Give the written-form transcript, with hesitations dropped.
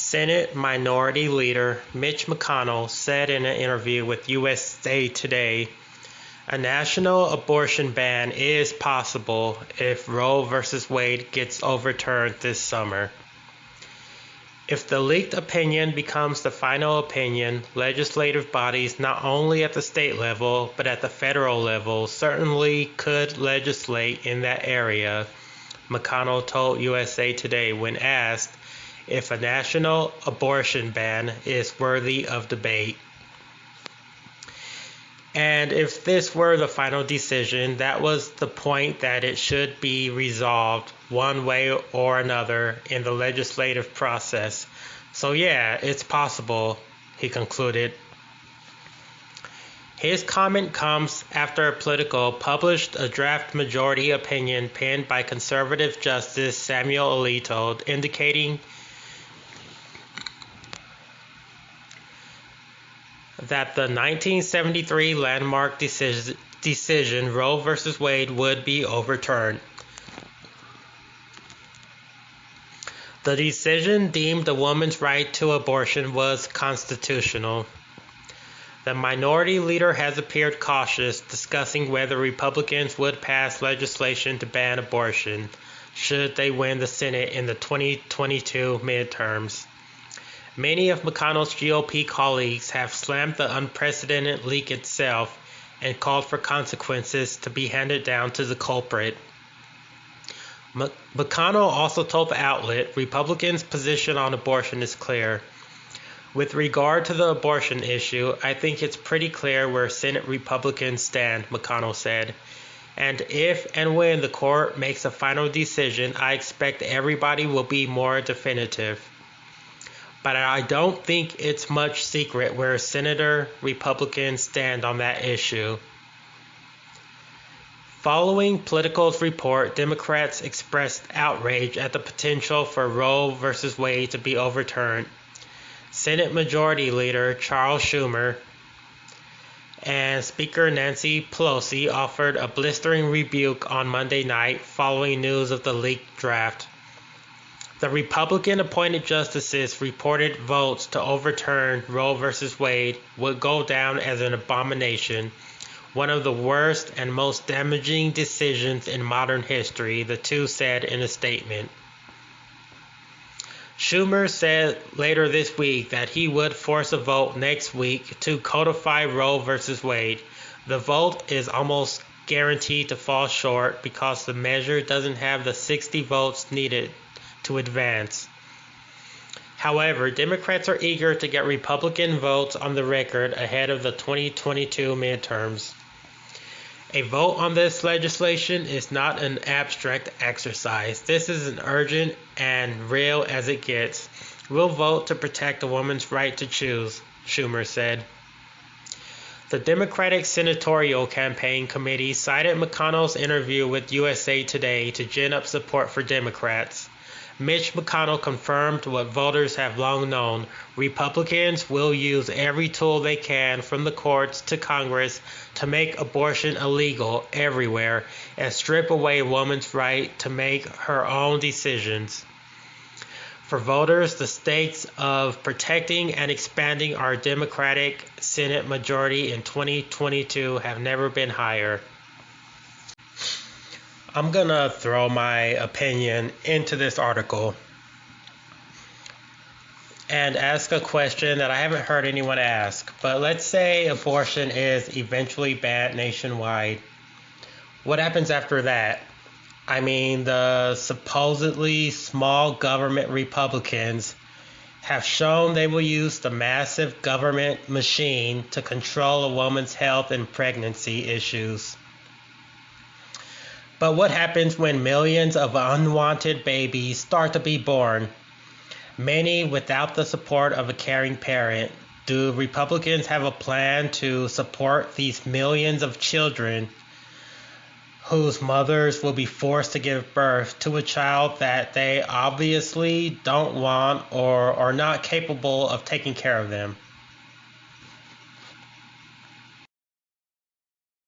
Senate Minority Leader Mitch McConnell said in an interview with USA Today, a national abortion ban is possible if Roe v. Wade gets overturned this summer. If the leaked opinion becomes the final opinion, legislative bodies not only at the state level but at the federal level certainly could legislate in that area, McConnell told USA Today when asked if a national abortion ban is worthy of debate. And if this were the final decision, that was the point, that it should be resolved one way or another in the legislative process. So yeah, it's possible, he concluded. His comment comes after Politico published a draft majority opinion penned by conservative Justice Samuel Alito indicating that the 1973 landmark decision Roe v. Wade would be overturned. The decision deemed a woman's right to abortion was constitutional. The minority leader has appeared cautious, discussing whether Republicans would pass legislation to ban abortion should they win the Senate in the 2022 midterms. Many of McConnell's GOP colleagues have slammed the unprecedented leak itself and called for consequences to be handed down to the culprit. McConnell also told the outlet Republicans' position on abortion is clear. With regard to the abortion issue, I think it's pretty clear where Senate Republicans stand, McConnell said. And if and when the court makes a final decision, I expect everybody will be more definitive. But I don't think it's much secret where Senator Republicans stand on that issue. Following Politico's report, Democrats expressed outrage at the potential for Roe v. Wade to be overturned. Senate Majority Leader Charles Schumer and Speaker Nancy Pelosi offered a blistering rebuke on Monday night following news of the leaked draft. The Republican-appointed justices reported votes to overturn Roe v. Wade would go down as an abomination, one of the worst and most damaging decisions in modern history, the two said in a statement. Schumer said later this week that he would force a vote next week to codify Roe v. Wade. The vote is almost guaranteed to fall short because the measure doesn't have the 60 votes needed to advance. However, Democrats are eager to get Republican votes on the record ahead of the 2022 midterms. A vote on this legislation is not an abstract exercise. This is as urgent and real as it gets. We'll vote to protect a woman's right to choose, Schumer said. The Democratic Senatorial Campaign Committee cited McConnell's interview with USA Today to gin up support for Democrats. Mitch McConnell confirmed what voters have long known. Republicans will use every tool they can, from the courts to Congress, to make abortion illegal everywhere and strip away a woman's right to make her own decisions. For voters, the stakes of protecting and expanding our Democratic Senate majority in 2022 have never been higher. I'm going to throw my opinion into this article and ask a question that I haven't heard anyone ask. But let's say abortion is eventually banned nationwide. What happens after that? I mean, the supposedly small government Republicans have shown they will use the massive government machine to control a woman's health and pregnancy issues. But what happens when millions of unwanted babies start to be born, many without the support of a caring parent? Do Republicans have a plan to support these millions of children whose mothers will be forced to give birth to a child that they obviously don't want or are not capable of taking care of them?